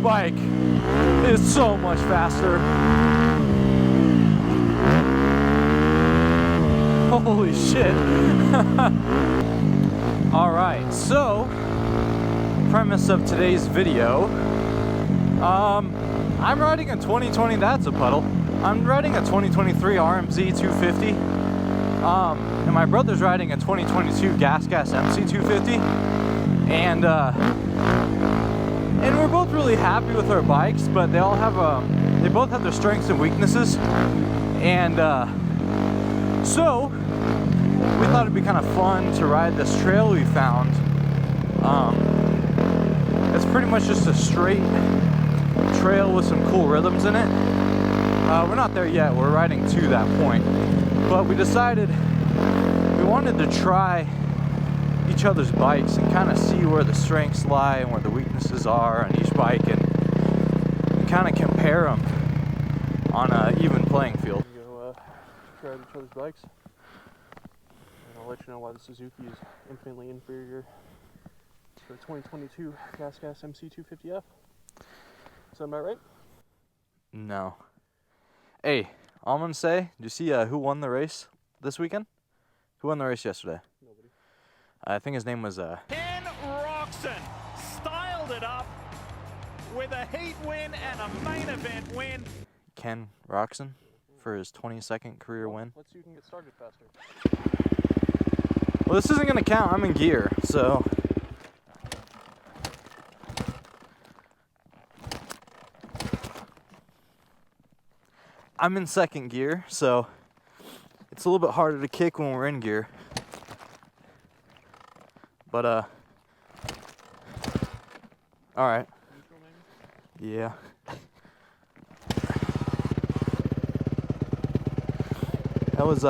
bike is so much faster. Holy shit. Alright, so premise of today's video, I'm riding a 2020, that's a puddle. I'm riding a 2023 RMZ 250, and my brother's riding a 2022 Gas MC 250, and we're both really happy with our bikes, but they all have they both have their strengths and weaknesses, and so we thought it'd be kind of fun to ride this trail we found. It's pretty much just a straight trail with some cool rhythms in it. We're not there yet, we're riding to that point, but we decided we wanted to try each other's bikes and kind of see where the strengths lie and where the weaknesses are on each bike, and kind of compare them on an even playing field. Go try each other's bikes, and I'll let you know why the Suzuki is infinitely inferior to the 2022 Gas MC 250F. Sound about right? No. Hey, all I'm gonna say, did you see who won the race this weekend? Who won the race yesterday? Nobody. I think his name was Ken Roczen styled it up with a heat win and a main event win. Ken Roczen for his 22nd career win. Let's see who can get started faster. Well, this isn't gonna count. I'm in gear, so. I'm in second gear, so it's a little bit harder to kick when we're in gear. But, alright. Yeah. That was,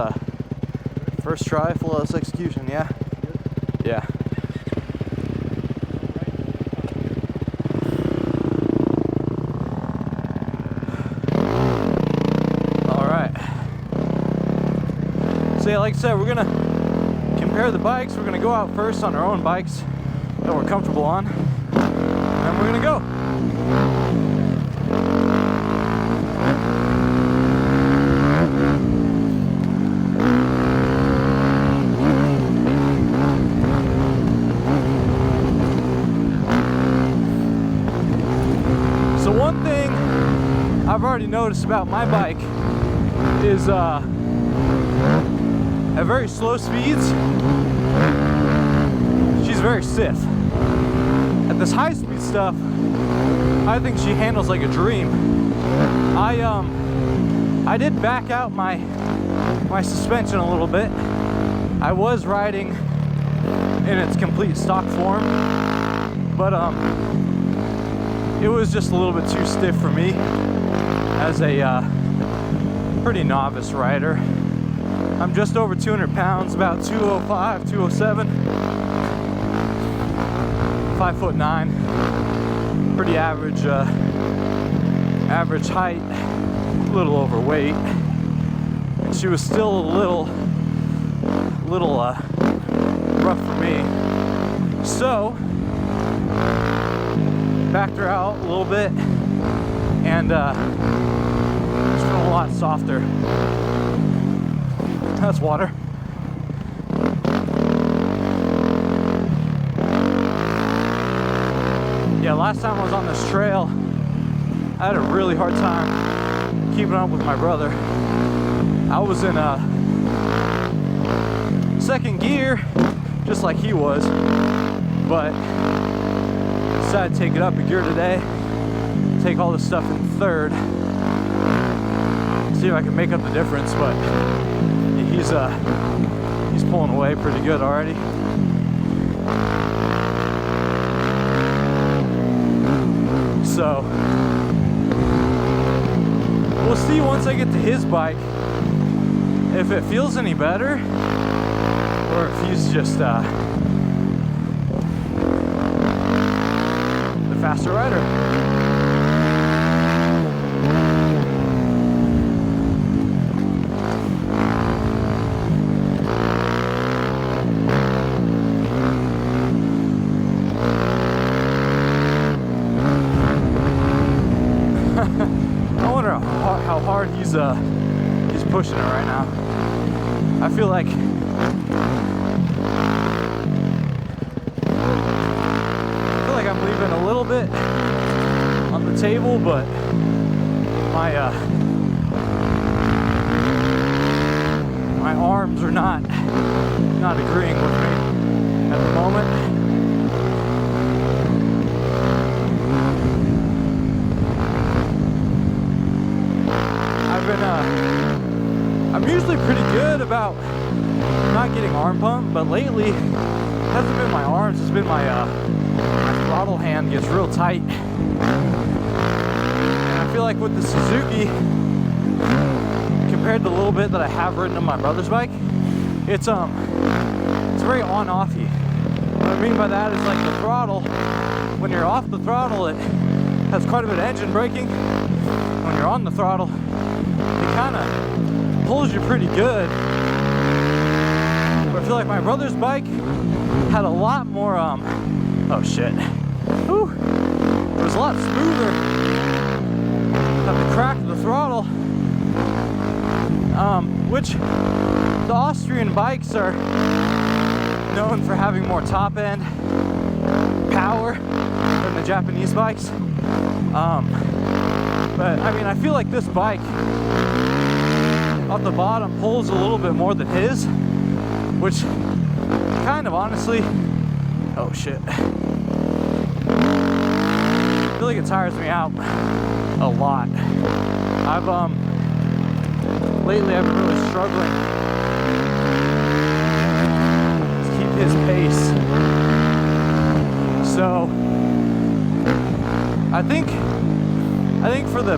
first try, flawless execution, yeah? Yeah. So yeah, like I said, we're gonna compare the bikes. We're gonna go out first on our own bikes that we're comfortable on, and we're gonna go. So one thing I've already noticed about my bike is at very slow speeds, she's very stiff. At this high speed stuff, I think she handles like a dream. I did back out my suspension a little bit. I was riding in its complete stock form, but it was just a little bit too stiff for me as a pretty novice rider. I'm just over 200 pounds, about 205, 207, 5'9", pretty average, average height, a little overweight, and she was still a little rough for me. So, backed her out a little bit, and it's feeling a lot softer. That's water. Yeah, last time I was on this trail, I had a really hard time keeping up with my brother. I was in second gear, just like he was, but decided to take it up a gear today, take all this stuff in third, see if I can make up the difference, but he's pulling away pretty good already. So we'll see once I get to his bike if it feels any better or if he's just the faster rider. how hard he's pushing it right now. I feel like I'm leaving a little bit on the table, but my arms are not agreeing with me at the moment. I'm usually pretty good about not getting arm pumped, but lately it hasn't been my arms, it's been my throttle hand gets real tight. And I feel like with the Suzuki, compared to the little bit that I have ridden on my brother's bike, it's very on-offy. What I mean by that is like the throttle, when you're off the throttle, it has quite a bit of engine braking. When you're on the throttle, it kind of pulls you pretty good. But I feel like my brother's bike had a lot more, oh shit. Whew. It was a lot smoother at the crack of the throttle. Which the Austrian bikes are known for having more top end power than the Japanese bikes. But I mean, I feel like this bike off the bottom pulls a little bit more than his, which kind of honestly, oh shit. I feel like it tires me out a lot. Lately I've been really struggling to keep his pace. So I think for the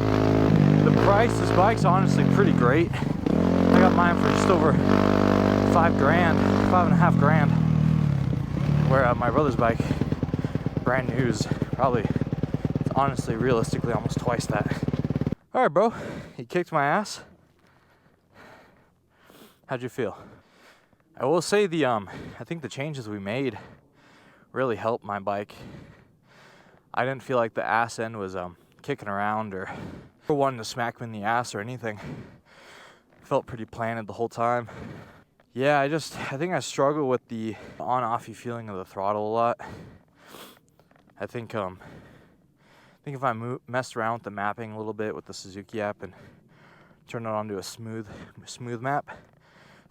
price, this bike's honestly pretty great. I got mine for just over $5.5 grand, where my brother's bike, brand new, is probably, honestly, realistically, almost twice that. All right, bro, you kicked my ass. How'd you feel? I will say I think the changes we made really helped my bike. I didn't feel like the ass end was kicking around or wanting to smack me in the ass or anything. Felt pretty planted the whole time. Yeah, I think I struggle with the on-offy feeling of the throttle a lot. I think if I messed around with the mapping a little bit with the Suzuki app and turned it onto a smooth map,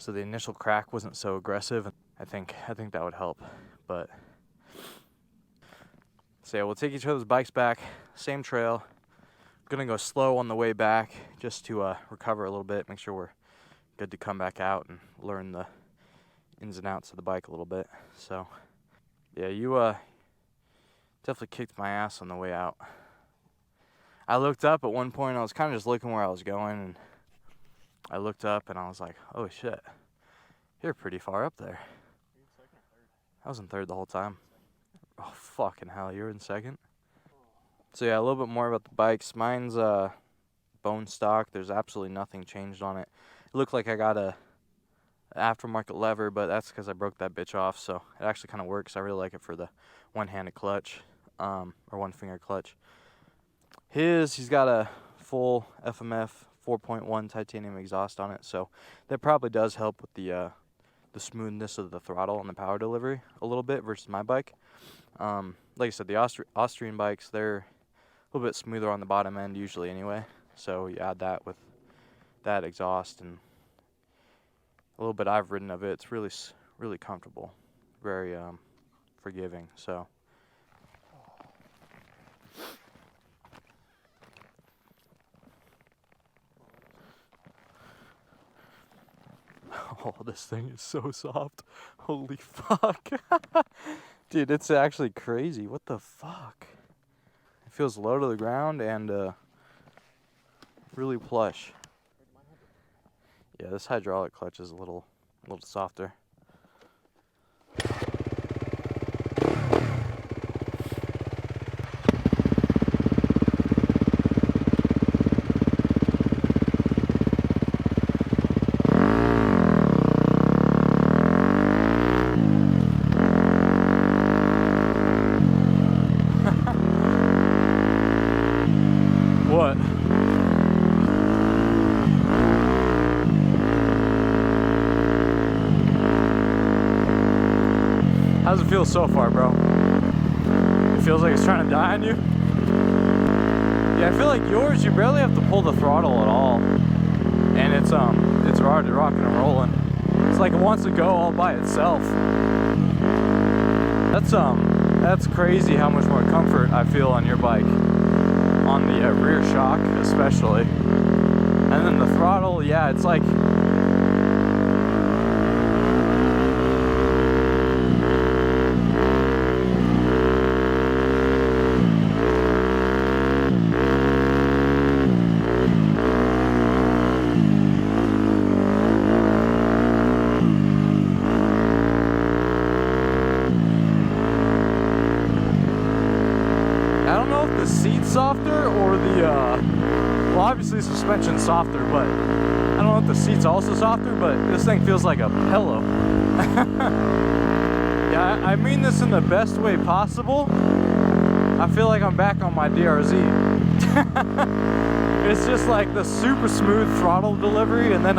so the initial crack wasn't so aggressive, I think that would help. But so yeah, we'll take each other's bikes back, same trail. Gonna go slow on the way back just to recover a little bit, make sure we're good to come back out and learn the ins and outs of the bike a little bit. So yeah, you definitely kicked my ass on the way out. I looked up at one point, I was kind of just looking where I was going, and I looked up and I was like, oh shit, you're pretty far up there. Are you in second or third? I was in third the whole time. Oh fucking hell, you were in second? So yeah, a little bit more about the bikes. Mine's bone stock. There's absolutely nothing changed on it. It looked like I got a aftermarket lever, but that's because I broke that bitch off, so it actually kind of works. I really like it for the one-handed clutch, or one-finger clutch. He's got a full FMF 4.1 titanium exhaust on it, so that probably does help with the smoothness of the throttle and the power delivery a little bit versus my bike. Like I said, the Austrian bikes, they're a little bit smoother on the bottom end usually anyway, so you add that with that exhaust and a little bit I've ridden of it, it's really comfortable, very forgiving. So oh, this thing is so soft. Holy fuck. Dude, it's actually crazy. What the fuck? It feels low to the ground and really plush. Yeah, this hydraulic clutch is a little softer. What? How's it feel so far, bro? It feels like it's trying to die on you? Yeah, I feel like yours, you barely have to pull the throttle at all. And it's already rocking and rolling. It's like it wants to go all by itself. That's crazy how much more comfort I feel on your bike. On the rear shock, especially. And then the throttle, yeah, it's like... seat's softer or the well, obviously suspension's softer, but I don't know if the seat's also softer, but this thing feels like a pillow. Yeah, I mean this in the best way possible. I feel like I'm back on my DRZ. It's just like the super smooth throttle delivery, and then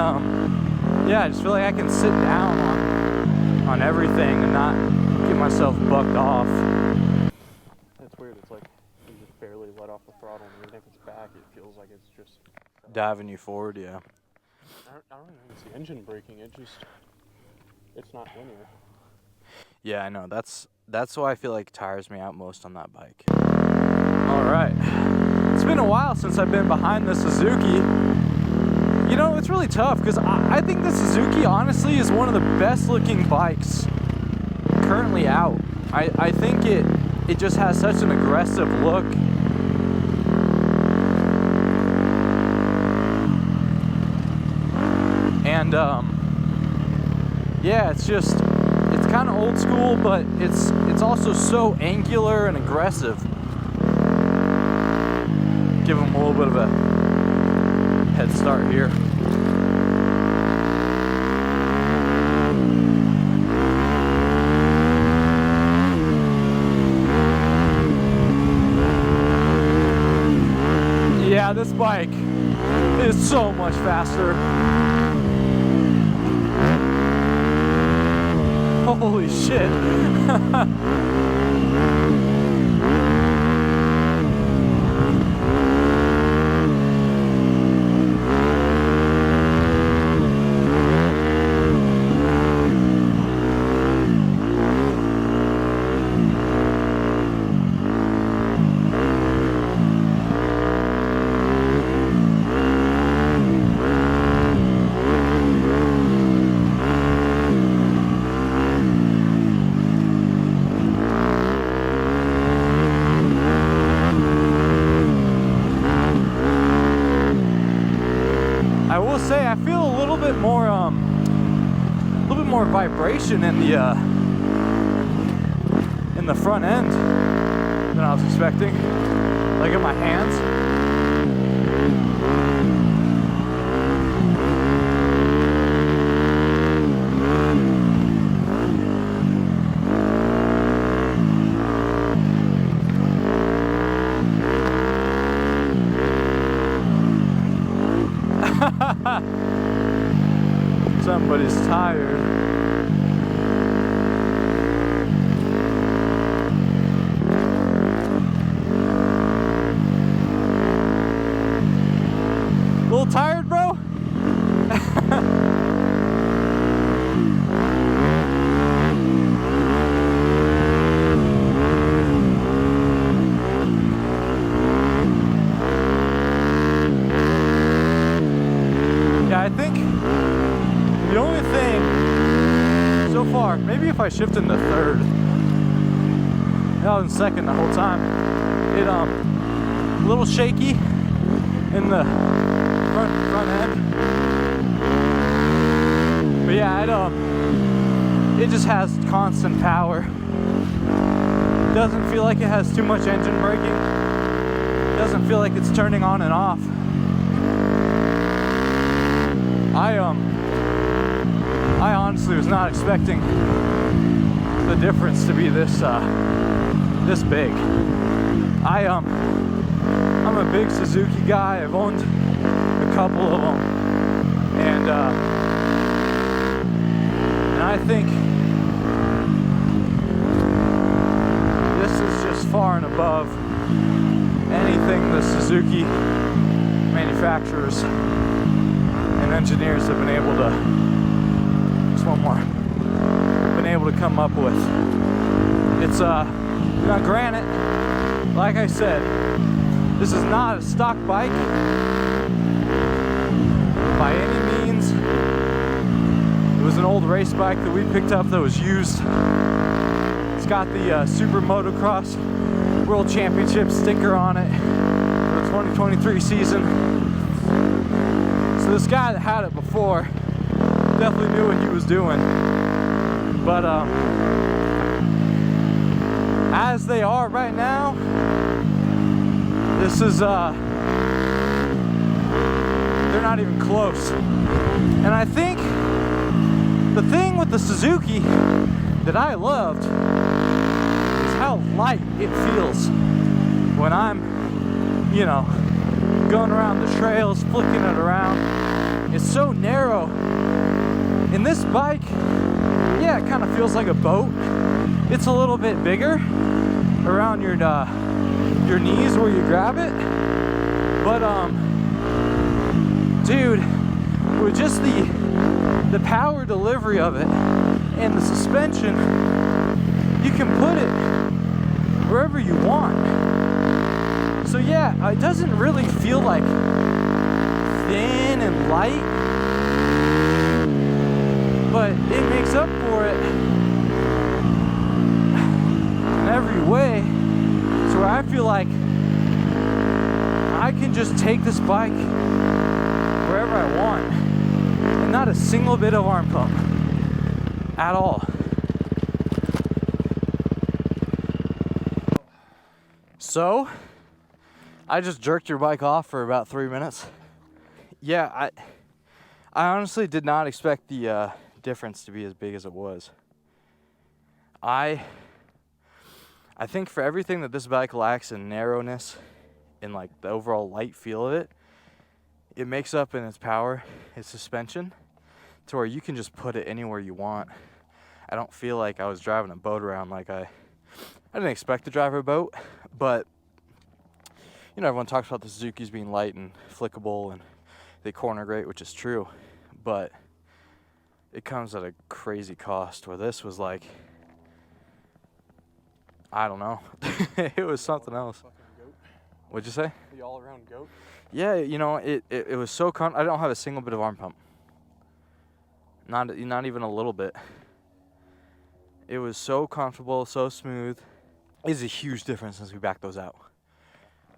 yeah, I just feel like I can sit down on everything and not get myself bucked off. It's weird, it's like you just barely let off the throttle, and even if it's back, it feels like it's just diving you forward, yeah. I don't even see engine braking, it's not linear. Yeah, I know. That's why I feel like it tires me out most on that bike. Alright. It's been a while since I've been behind the Suzuki. You know, it's really tough because I think the Suzuki honestly is one of the best looking bikes currently out. I think it just has such an aggressive look. And yeah, it's kind of old school, but it's also so angular and aggressive. Give them a little bit of a head start here. Yeah, this bike is so much faster. Holy shit. Say I feel a little bit more vibration in the front end than I was expecting, like in my hands. Somebody's tired. A little tired, bro? Yeah, I think the only thing so far, maybe if I shift into third, I was in second the whole time. It a little shaky in the front end, but yeah, it just has constant power. Doesn't feel like it has too much engine braking. Doesn't feel like it's turning on and off. I honestly was not expecting the difference to be this big. I'm a big Suzuki guy. I've owned a couple of them, and I think above anything the Suzuki manufacturers and engineers have been able to, just one more, been able to come up with. It's now granted, like I said, this is not a stock bike by any means. It was an old race bike that we picked up that was used. It's got the Super Motocross World Championship sticker on it for the 2023 season. So this guy that had it before definitely knew what he was doing. But as they are right now, this is they're not even close. And I think the thing with the Suzuki that I loved is how light it feels when I'm, you know, going around the trails, flicking it around. It's so narrow. In this bike, yeah, it kind of feels like a boat. It's a little bit bigger around your knees where you grab it. But dude, with just the power delivery of it and the suspension, you can put it wherever you want. So yeah, it doesn't really feel like thin and light, but it makes up for it in every way. So I feel like I can just take this bike wherever I want, and not a single bit of arm pump at all. So I just jerked your bike off for about 3 minutes. Yeah, I honestly did not expect the difference to be as big as it was. I think for everything that this bike lacks in narrowness and like the overall light feel of it, it makes up in its power, its suspension, to where you can just put it anywhere you want. I don't feel like I was driving a boat around. Like I didn't expect to drive a boat, but you know, everyone talks about the Suzukis being light and flickable and they corner great, which is true, but it comes at a crazy cost, where this was like, I don't know. It was something else. What'd you say? The all-around goat. Yeah, you know, it was so I don't have a single bit of arm pump. Not even a little bit. It was so comfortable, so smooth. It's a huge difference since we backed those out.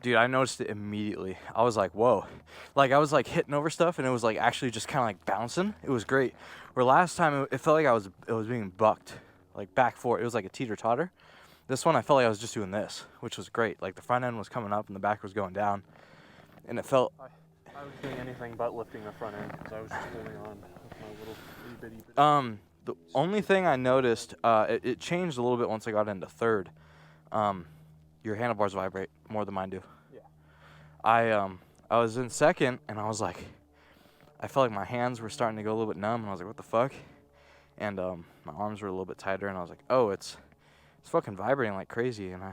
Dude, I noticed it immediately. I was like, whoa. Like, I was like hitting over stuff and it was like actually just kind of like bouncing. It was great. Where last time it felt like it was being bucked, like back forward. It was like a teeter-totter. This one I felt like I was just doing this, which was great. Like the front end was coming up and the back was going down. And it felt... I was doing anything but lifting the front end because I was just holding on with my little itty bitty. The only thing I noticed, it changed a little bit once I got into third. Your handlebars vibrate more than mine do. Yeah. I was in second and I was like, I felt like my hands were starting to go a little bit numb and I was like, what the fuck? And my arms were a little bit tighter and I was like, oh, it's fucking vibrating like crazy. And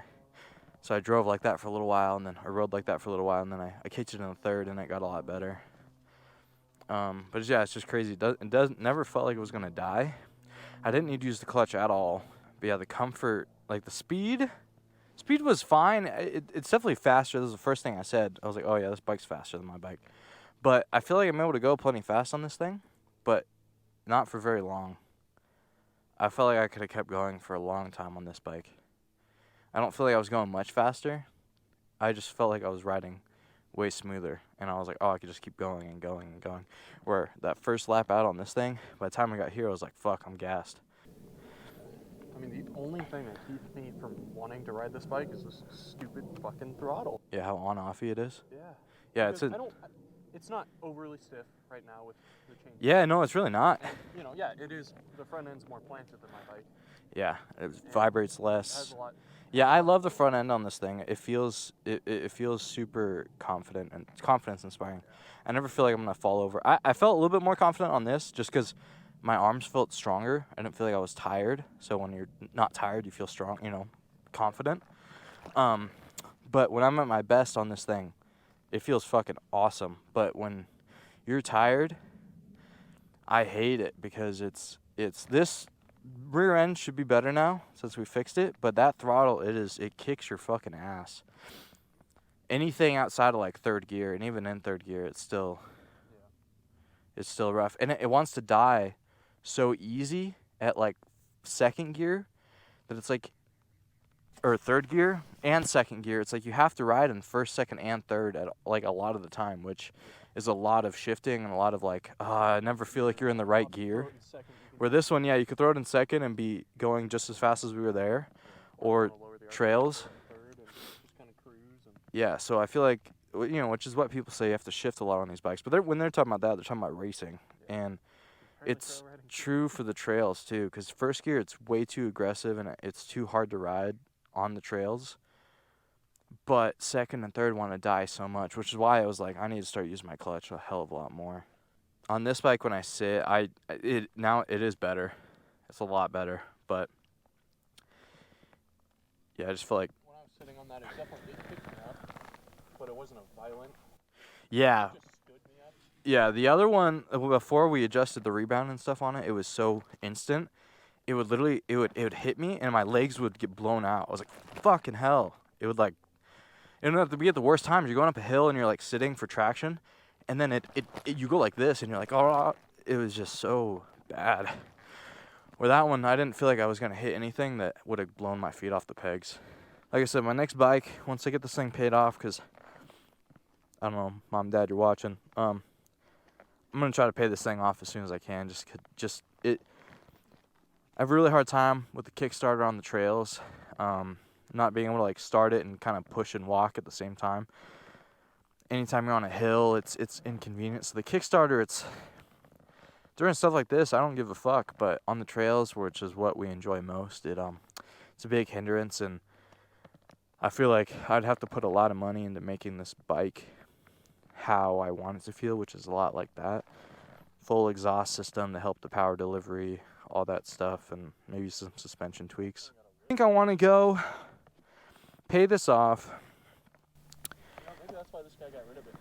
so I drove like that for a little while, and then I rode like that for a little while, and then I kicked it in the third, and it got a lot better. But yeah, it's just crazy. It never felt like it was gonna die. I didn't need to use the clutch at all. But yeah, the comfort, like the speed was fine. It's definitely faster. This was the first thing I said. I was like, oh yeah, this bike's faster than my bike. But I feel like I'm able to go plenty fast on this thing, but not for very long. I felt like I could have kept going for a long time on this bike. I don't feel like I was going much faster. I just felt like I was riding way smoother. And I was like, oh, I could just keep going and going and going. Where that first lap out on this thing, by the time I got here, I was like, fuck, I'm gassed. I mean, the only thing that keeps me from wanting to ride this bike is this stupid fucking throttle. Yeah, how on-offy it is. Yeah. Yeah, Because it's not overly stiff right now with the chain. Yeah, no, it's really not. And, you know, yeah, it is. The front end's more planted than my bike. Yeah, it vibrates It less. has a lot. Yeah, I love the front end on this thing. It feels super confident and confidence inspiring. I never feel like I'm gonna fall over. I felt a little bit more confident on this just because my arms felt stronger. I didn't feel like I was tired. So when you're not tired, you feel strong, confident. But when I'm at my best on this thing, it feels fucking awesome. But when you're tired, I hate it because it's this rear end should be better now since we fixed it, but that throttle, it kicks your fucking ass. Anything outside of like third gear, and even in third gear, it's still rough. And it wants to die so easy at like second gear that it's like, or third gear and second gear, it's like you have to ride in first, second, and third at like a lot of the time, which is a lot of shifting and a lot of like, I never feel like you're in the right gear. Where this one, yeah, you could throw it in second and be going just as fast as we were there, or trails. Yeah, so I feel like, you know, which is what people say, you have to shift a lot on these bikes. But when they're talking about that, they're talking about racing. And it's true for the trails, too, because first gear, it's way too aggressive and it's too hard to ride on the trails. But second and third want to die so much, which is why I was like, I need to start using my clutch a hell of a lot more. On this bike, when I sit, now it is better. It's a lot better, but yeah, I just feel like When I was sitting on that, it definitely did pick me up, but it wasn't a violent. Yeah. It just stood me up. Yeah, the other one, before we adjusted the rebound and stuff on it, it was so instant. It would literally, it would hit me and my legs would get blown out. I was like, fucking hell. It would like, it would have to be at the worst times. You're going up a hill and you're like sitting for traction, and then you go like this and you're like, oh, it was just so bad. Where that one, I didn't feel like I was going to hit anything that would have blown my feet off the pegs. Like I said, my next bike, once I get this thing paid off, because, I don't know, Mom, Dad, you're watching, I'm going to try to pay this thing off as soon as I can. I have a really hard time with the Kickstarter on the trails, not being able to like start it and kind of push and walk at the same time. Anytime you're on a hill, it's inconvenient. So the Kickstarter, during stuff like this, I don't give a fuck. But on the trails, which is what we enjoy most, it's a big hindrance, and I feel like I'd have to put a lot of money into making this bike how I want it to feel, which is a lot like that. Full exhaust system to help the power delivery, all that stuff, and maybe some suspension tweaks. I think I want to go pay this off. Maybe that's why this guy got rid of it.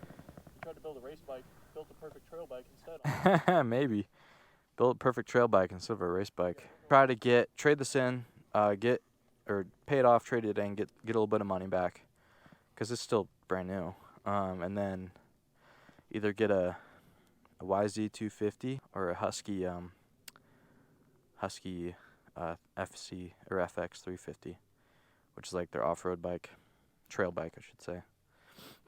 He tried to build a race bike, built a perfect trail bike instead. Maybe. Build a perfect trail bike instead of a race bike. Try to trade this in, pay it off, trade it in, get a little bit of money back, because it's still brand new. And then either get a YZ250 or a Husky FC or FX 350, which is like their off-road bike, trail bike, I should say.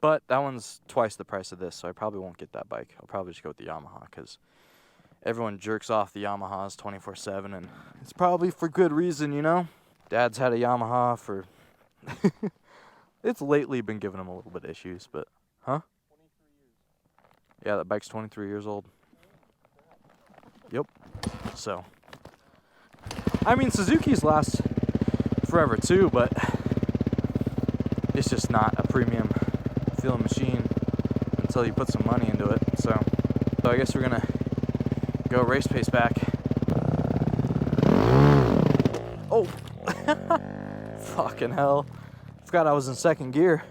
But that one's twice the price of this, so I probably won't get that bike. I'll probably just go with the Yamaha, because everyone jerks off the Yamahas 24/7, and it's probably for good reason, you know? Dad's had a Yamaha for... It's lately been giving him a little bit of issues, but... Huh? 23 years. Yeah, that bike's 23 years old. Yep. So... I mean, Suzuki's last forever too, but it's just not a premium feeling machine until you put some money into it. So I guess we're gonna go race pace back. Oh, fucking hell! Forgot I was in second gear.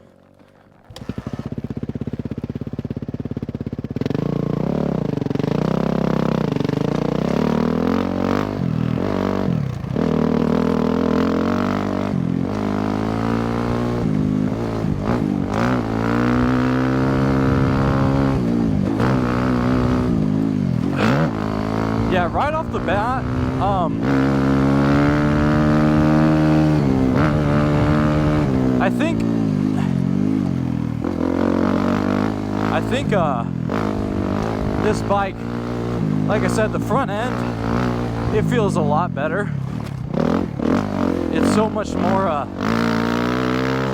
Yeah, right off the bat, I think this bike, like I said, the front end, it feels a lot better. It's so much more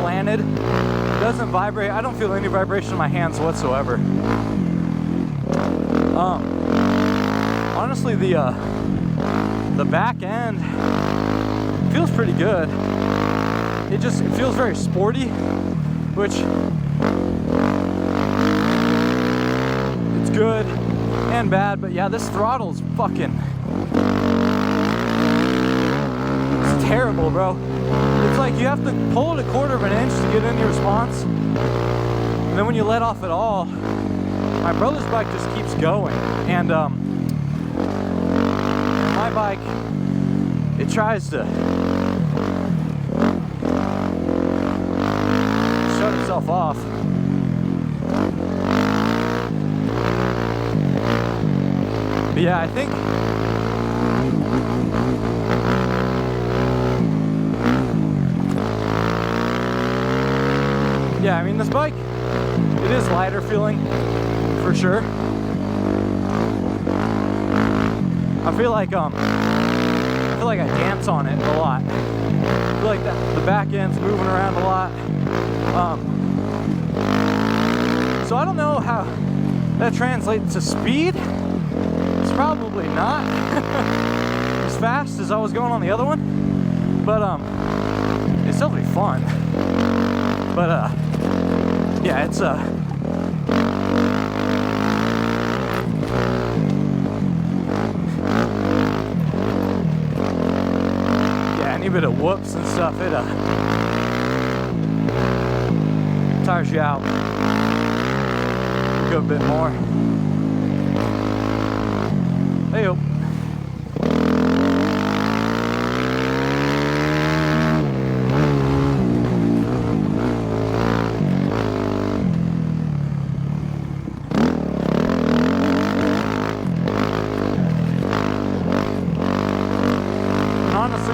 planted. It doesn't vibrate. I don't feel any vibration in my hands whatsoever. Honestly, the back end feels pretty good. It feels very sporty, which it's good and bad. But yeah, this throttle's fucking. This terrible, bro. It's like you have to pull it a quarter of an inch to get any response. And then when you let off at all, my brother's bike just keeps going. And my bike, it tries to shut itself off. But yeah, I think yeah, I mean, this bike, it is lighter feeling for sure. I feel like I dance on it a lot. I feel like the back end's moving around a lot. So I don't know how that translates to speed. It's probably not as fast as I was going on the other one, but it's definitely fun. But yeah, it's yeah, any bit of whoops and stuff, it tires you out a good bit more. Hey-o.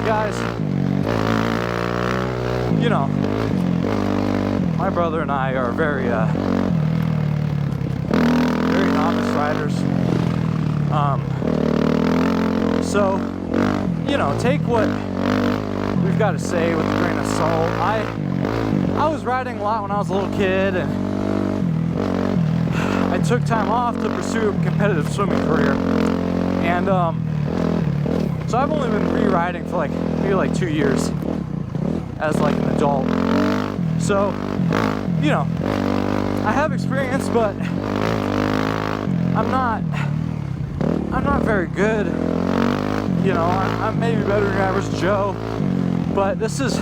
Guys, you know, my brother and I are very novice riders. So, you know, take what we've got to say with a grain of salt. I was riding a lot when I was a little kid, and I took time off to pursue a competitive swimming career. And so I've only been re-riding for maybe 2 years as like an adult. So, you know, I have experience, but I'm not very good. You know, I'm maybe better than average Joe, but this is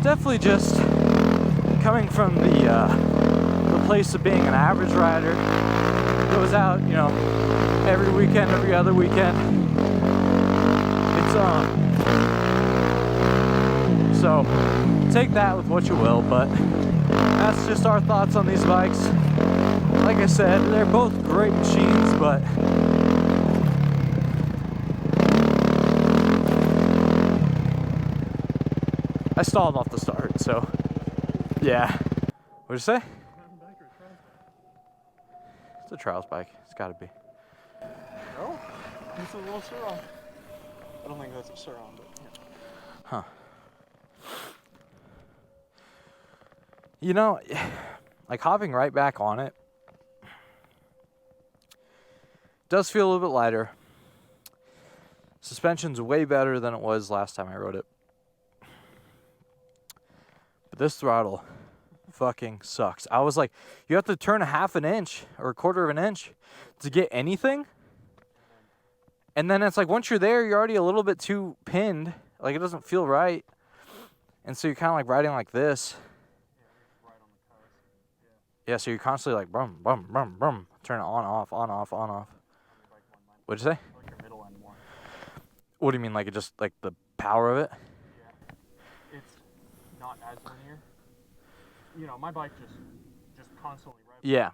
definitely just coming from the place of being an average rider. Goes out, you know, every weekend, every other weekend. So take that with what you will, but that's just our thoughts on these bikes. Like I said, they're both great machines, but I stalled off the start, so yeah. What'd you say? It's a trials bike. It's gotta be. No? It's a little Suron. I don't think that's a Suron, but yeah. Huh. You know, like hopping right back on it does feel a little bit lighter. Suspension's way better than it was last time I rode it. But this throttle fucking sucks. I was like, you have to turn a half an inch or a quarter of an inch to get anything. And then it's like, once you're there, you're already a little bit too pinned. Like, it doesn't feel right. And so you're kind of like riding like this. Yeah, so you're constantly like, brum, brum, brum, brum. Turn it on, off, on, off, on, off. What'd you say? I like your middle end more. What do you mean, like it just, like the power of it? Yeah. It's not as linear. You know, my bike just constantly revs. Yeah.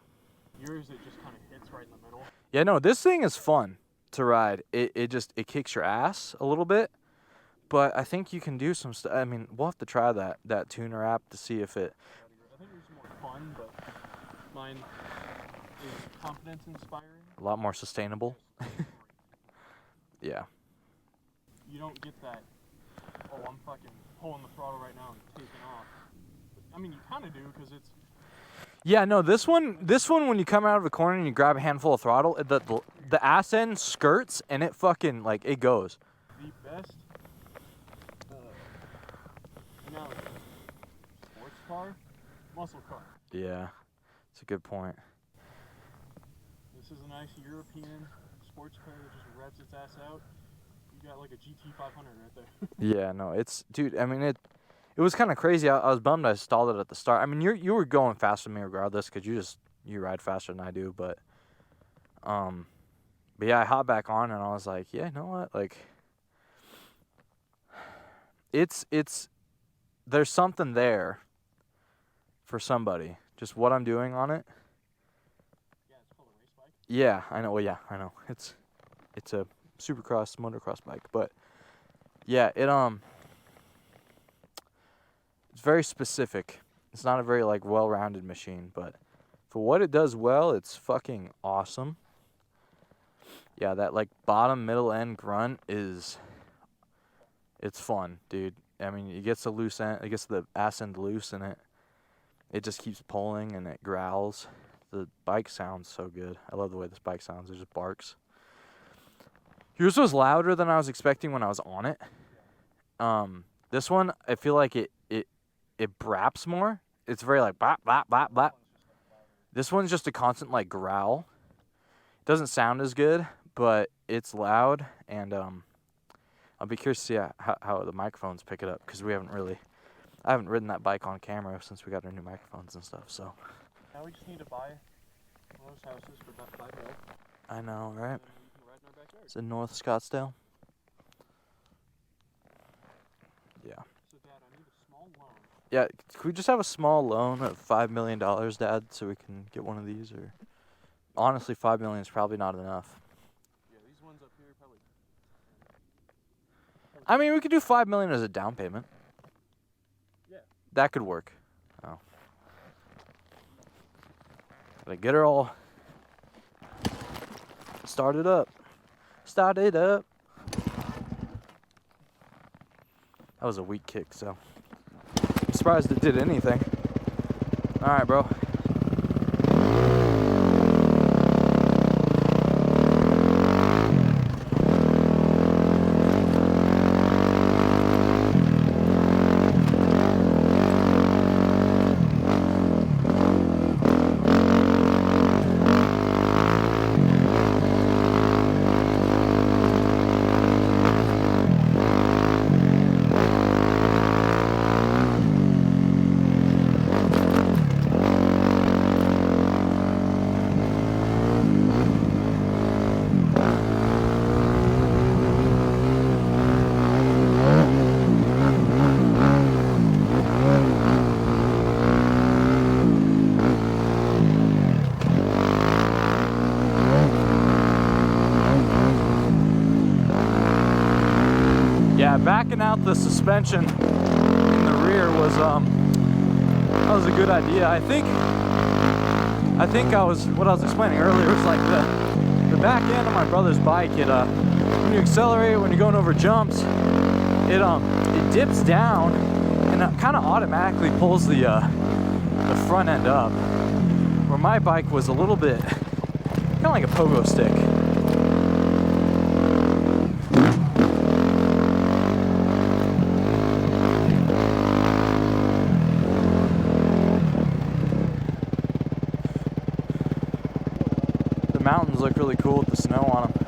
Yours, it just kind of hits right in the middle. Yeah, no, this thing is fun to ride. It kicks your ass a little bit. But I think you can do some stuff. I mean, we'll have to try that tuner app to see if it... I think yours is more fun, but mine is confidence inspiring. A lot more sustainable. Yeah. You don't get that, oh, I'm fucking pulling the throttle right now and taking off. I mean, you kind of do, because it's... Yeah, no, this one, when you come out of the corner and you grab a handful of throttle, the ass end skirts, and it fucking, like, it goes. The best, sports car, muscle car. Yeah, it's a good point. This is a nice European sports car that just revs its ass out. You You got like a GT 500 right there. Yeah, no, it's, dude, I mean, it was kind of crazy. I was bummed I stalled it at the start. I mean, you were going faster than me regardless, because you ride faster than I do, but yeah, I hopped back on and I was like, yeah, you know what, like, there's something there for somebody. Just what I'm doing on it. Yeah, it's called a race bike. Yeah, I know. Well, yeah, I know. It's a supercross, motocross bike, but yeah, it's very specific. It's not a very like well-rounded machine, but for what it does well, it's fucking awesome. Yeah, that like bottom middle end grunt it's fun, dude. I mean, it gets the loose end, it gets the ass end loose, and it just keeps pulling and it growls. The bike sounds so good. I love the way this bike sounds. It just barks. Yours was louder than I was expecting when I was on it. This one, I feel like it braps more. It's very like bop, bop, bop, bop. This one's just a constant like growl. It doesn't sound as good, but it's loud, and I'll be curious to see how the microphones pick it up, because I haven't ridden that bike on camera since we got our new microphones and stuff, so. Now we just need to buy one of those houses for about $5 million. I know, right? And we can ride in our backyard. It's in North Scottsdale. Yeah. So Dad, I need a small loan. Yeah, could we just have a small loan of $5 million, Dad, so we can get one of these? Or honestly, $5 million is probably not enough. Yeah, these ones up here probably. I mean, we could do $5 million as a down payment. Yeah. That could work. Oh. Gotta get her all started up. Start it up. That was a weak kick, so I'm surprised it did anything. All right, bro. Yeah, backing out the suspension in the rear was that was a good idea. I think what I was explaining earlier was like the back end of my brother's bike. When you accelerate, when you're going over jumps, it dips down and it kind of automatically pulls the front end up. Where my bike was a little bit kind of like a pogo stick. Mountains look really cool with the snow on them.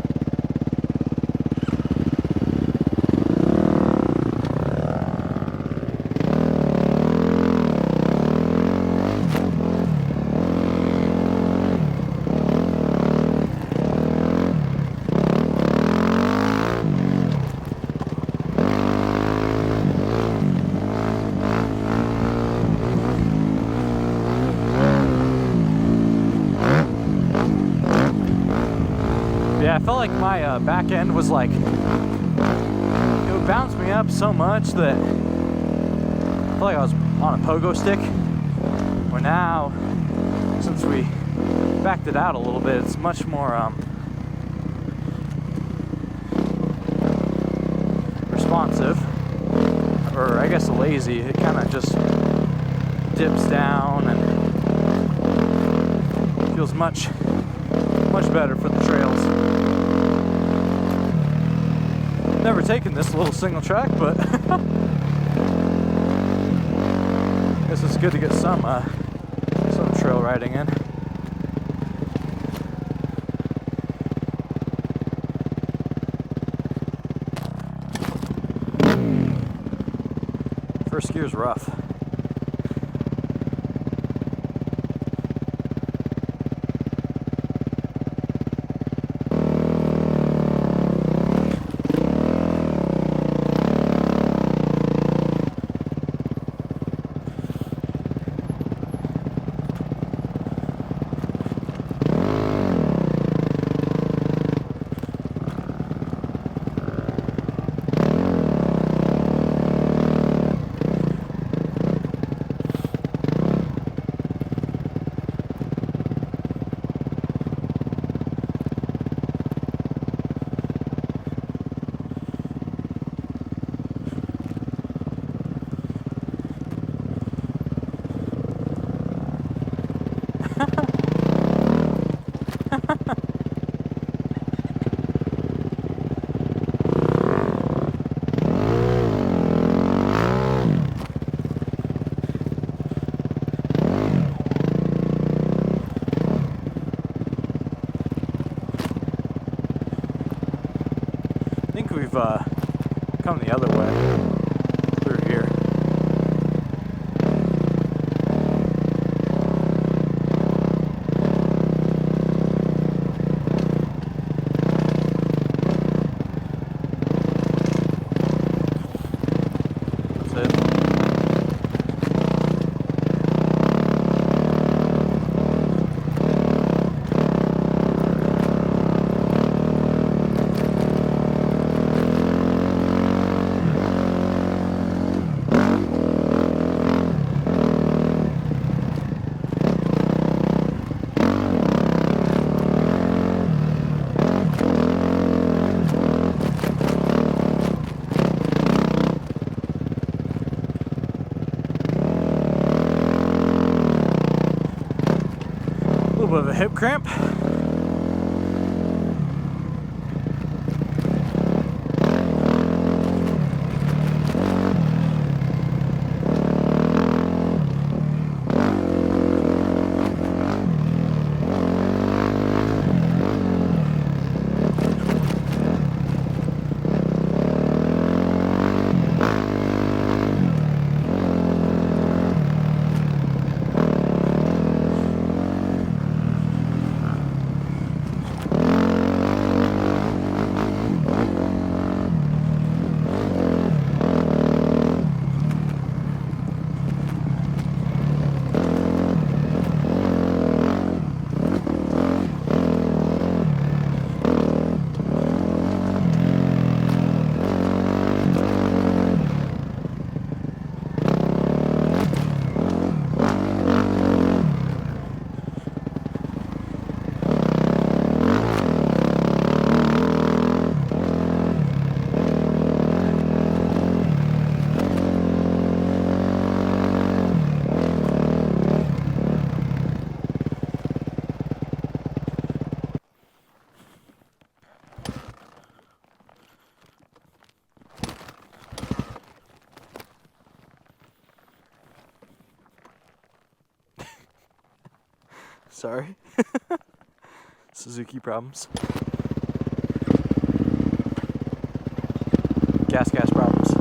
Yeah, I felt like my back end was like, it would bounce me up so much that I felt like I was on a pogo stick. Where now, since we backed it out a little bit, it's much more responsive, or I guess lazy. It kind of just dips down and feels much better for the trails. Never taken this little single track, but I guess it's good to get some trail riding in. First gear's rough. I think we've come the other way through here. That's it. A little bit of a hip cramp. Sorry. Suzuki problems. Gas problems.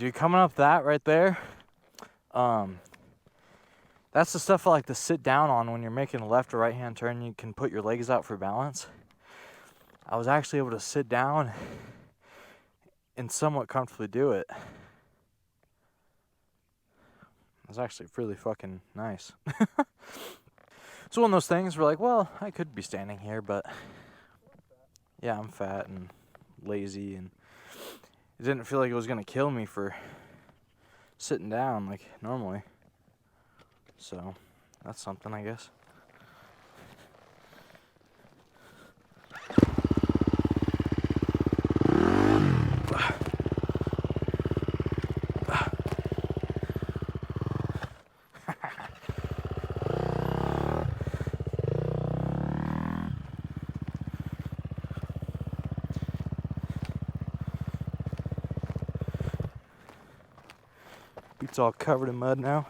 dude, coming up that right there, that's the stuff I like to sit down on when you're making a left or right hand turn. You can put your legs out for balance. I was actually able to sit down and somewhat comfortably do it. It was actually really fucking nice. It's one of those things where, like, well, I could be standing here, but yeah, I'm fat and lazy, and it didn't feel like it was gonna kill me for sitting down like normally. So that's something, I guess. It's all covered in mud now.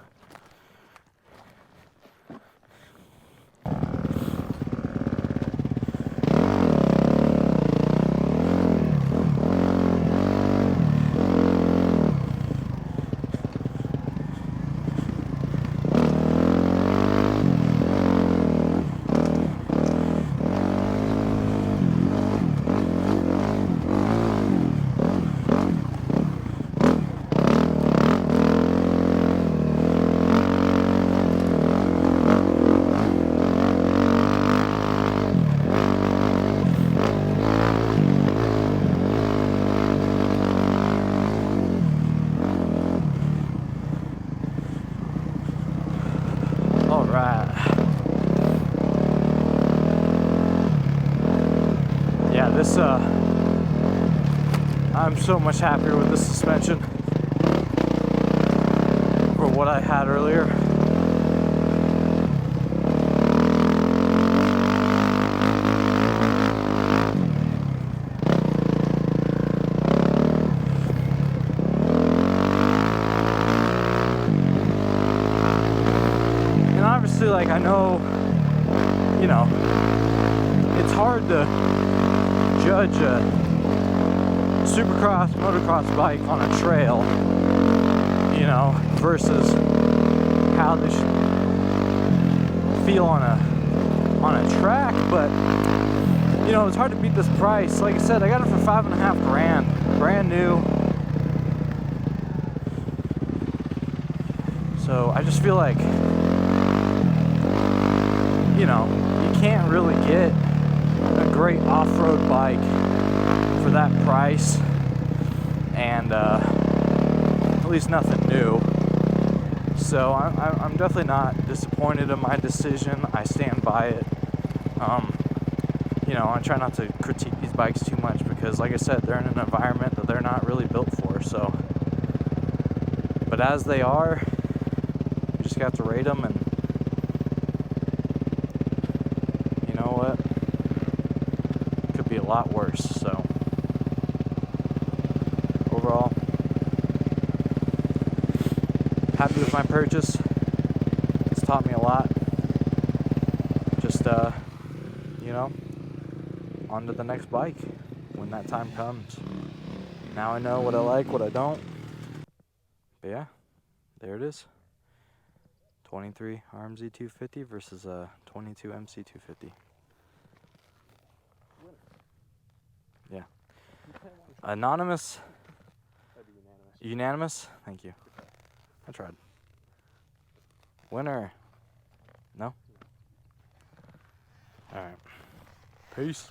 All right. Yeah, this, I'm so much happier with this suspension for what I had earlier. And obviously, like, I know, you know, it's hard to judge a supercross, motocross bike on a trail, you know, versus how they should feel on a track. But you know, it's hard to beat this price. Like I said, I got it for $5.5 grand, brand new. So I just feel like, you know, you can't really get a great off-road bike for that price, and at least nothing new. So I'm definitely not disappointed in my decision. I stand by it. You know, I try not to critique these bikes too much because, like I said, they're in an environment that they're not really built for. So, but as they are, you just got to rate them, and you know what? It could be a lot worse. So, overall, happy with my purchase. It's taught me a lot. Just, you know, on to the next bike when that time comes. Now I know what I like, what I don't. But yeah, there it is. 23 RMZ 250 versus a 22 MC 250. Yeah. Anonymous. Unanimous? Thank you. I tried. Winner. No? Alright. Peace.